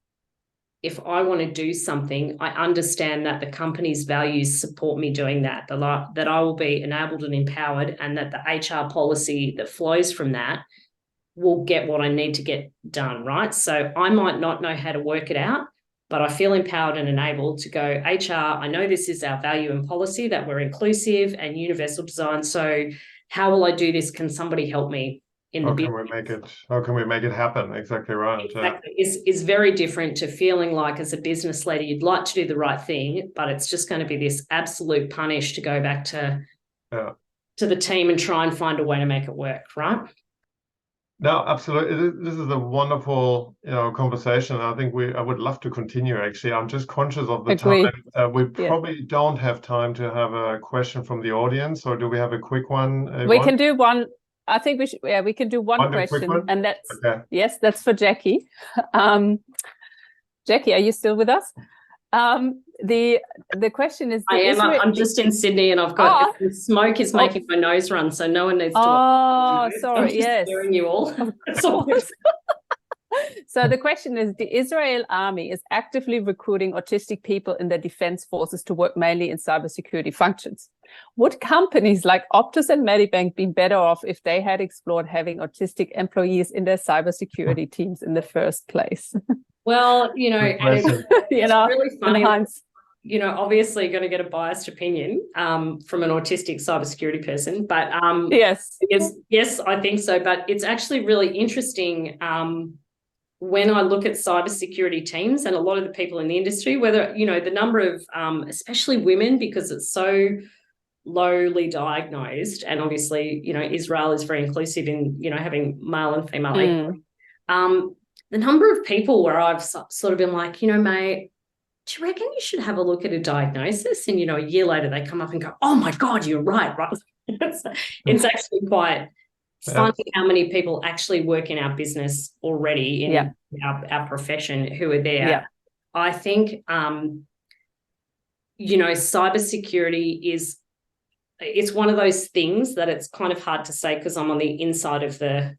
if I want to do something, I understand that the company's values support me doing that, that I will be enabled and empowered, and that the HR policy that flows from that will get what I need to get done, right? So I might not know how to work it out, but I feel empowered and enabled to go, HR, I know this is our value and policy, that we're inclusive and universal design. So how will I do this? Can somebody help me? in the business. How can we make it happen? Exactly right. Exactly. Is very different to feeling like as a business leader, you'd like to do the right thing, but it's just going to be this absolute punish to go back to the team and try and find a way to make it work, right? No, absolutely. This is a wonderful, conversation. I think I would love to continue. Actually, I'm just conscious of the time. We probably don't have time to have a question from the audience, or do we have a quick one? We can do one. I think we can do one question, and that's yes, that's for Jacqui. Jacqui, are you still with us? The question is, I am. I'm just in Sydney, and I've got the smoke is making my nose run, so no one needs to. Sorry. I'm just hearing you all. So the question is, the Israel army is actively recruiting autistic people in their defense forces to work mainly in cybersecurity functions. Would companies like Optus and Medibank be better off if they had explored having autistic employees in their cybersecurity teams in the first place? Well, it's really funny. Obviously going to get a biased opinion from an autistic cybersecurity person, but yes, I think so. But it's actually really interesting when I look at cybersecurity teams and a lot of the people in the industry, whether, the number of, especially women, because it's so lowly diagnosed, and obviously, Israel is very inclusive in, having male and female equally. The number of people where I've sort of been like, mate, do you reckon you should have a look at a diagnosis? And, a year later they come up and go, oh my God, you're right. It's actually quite funny how many people actually work in our business already in our profession who are there. Yeah. I think, cybersecurity it's one of those things that it's kind of hard to say because I'm on the inside of the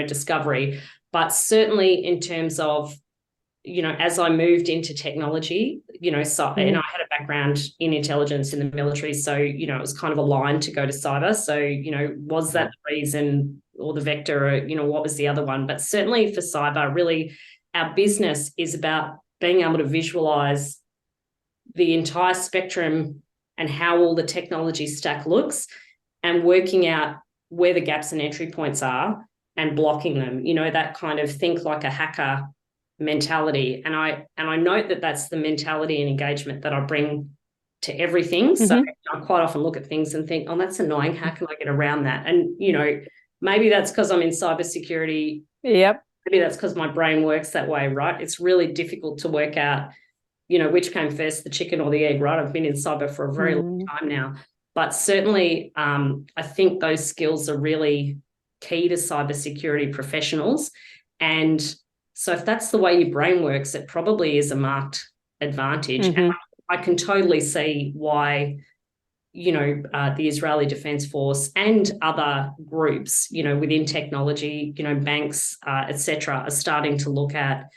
discovery, but certainly in terms of, as I moved into technology, and I had a background in intelligence in the military, so, it was kind of aligned to go to cyber. So, was that the reason or the vector, or, what was the other one? But certainly for cyber, really our business is about being able to visualize the entire spectrum and how all the technology stack looks and working out where the gaps and entry points are and blocking them, that kind of think like a hacker mentality. And I note that that's the mentality and engagement that I bring to everything. So I quite often look at things and think, oh, that's annoying. How can I get around that? And, maybe that's because I'm in cybersecurity. Yep. Maybe that's because my brain works that way, right? It's really difficult to work out, which came first, the chicken or the egg, right? I've been in cyber for a very long time now. But certainly I think those skills are really key to cybersecurity professionals. And so if that's the way your brain works, it probably is a marked advantage. And I can totally see why, the Israeli Defense Force and other groups, within technology, banks, etc., are starting to look at,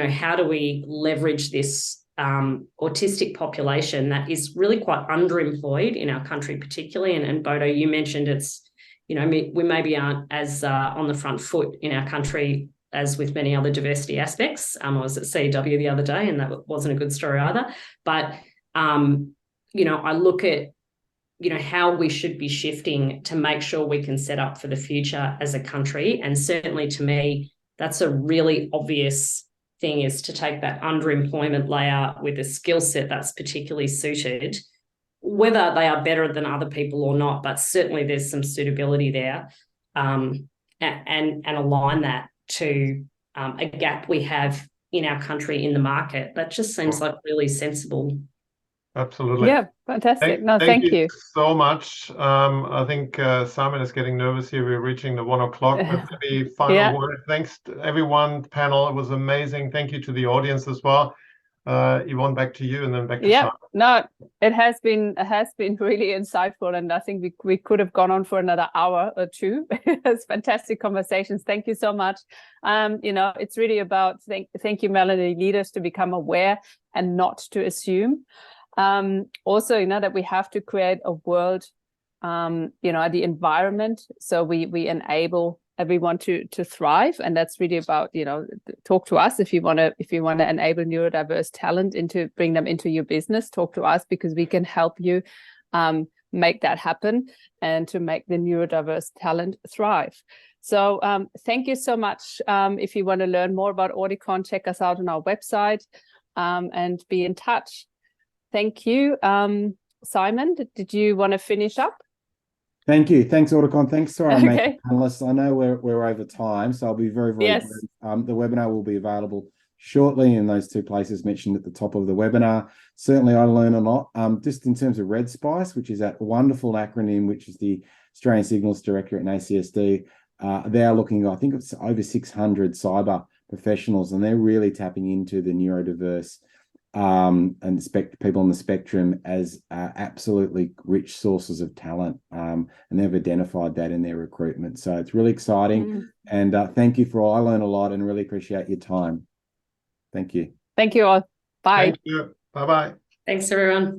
how do we leverage this autistic population that is really quite underemployed in our country, particularly. And Bodo, you mentioned it's, we maybe aren't as on the front foot in our country as with many other diversity aspects. I was at CW the other day and that wasn't a good story either. But, I look at, how we should be shifting to make sure we can set up for the future as a country. And certainly to me, that's a really obvious thing, is to take that underemployment layer with a skill set that's particularly suited, whether they are better than other people or not, but certainly there's some suitability there, and align that to a gap we have in our country in the market. That just seems like really sensible. Absolutely. Yeah, fantastic. Thank you so much. I think Simon is getting nervous here. We're reaching the 1 o'clock. But maybe final word. Thanks to everyone, panel. It was amazing. Thank you to the audience as well. Yvonne, back to you, and then back to Simon. No, it has been really insightful, and I think we could have gone on for another hour or two. It's fantastic conversations. Thank you so much. It's really about thank you, Melanie, leaders to become aware and not to assume. Also, that we have to create a world, the environment, so we enable everyone to thrive, and that's really about talk to us if you want to enable neurodiverse talent bring them into your business. Talk to us because we can help you make that happen and to make the neurodiverse talent thrive. So thank you so much. If you want to learn more about Audicon, check us out on our website and be in touch. Thank you. Simon, did you want to finish up? Thank you. Thanks, Audicon. Thanks to our Okay. panelists. I know we're over time, so I'll be very Yes. brief. The webinar will be available shortly in those two places mentioned at the top of the webinar. Certainly, I learn a lot. Just in terms of Red Spice, which is that wonderful acronym, which is the Australian Signals Directorate and ACSD. They are looking, I think it's over 600 cyber professionals, and they're really tapping into the neurodiverse and people on the spectrum as absolutely rich sources of talent. And they've identified that in their recruitment. So it's really exciting. And thank you for all. I learned a lot and really appreciate your time. Thank you. Thank you all. Bye. Thank you. Bye-bye. Thanks, everyone.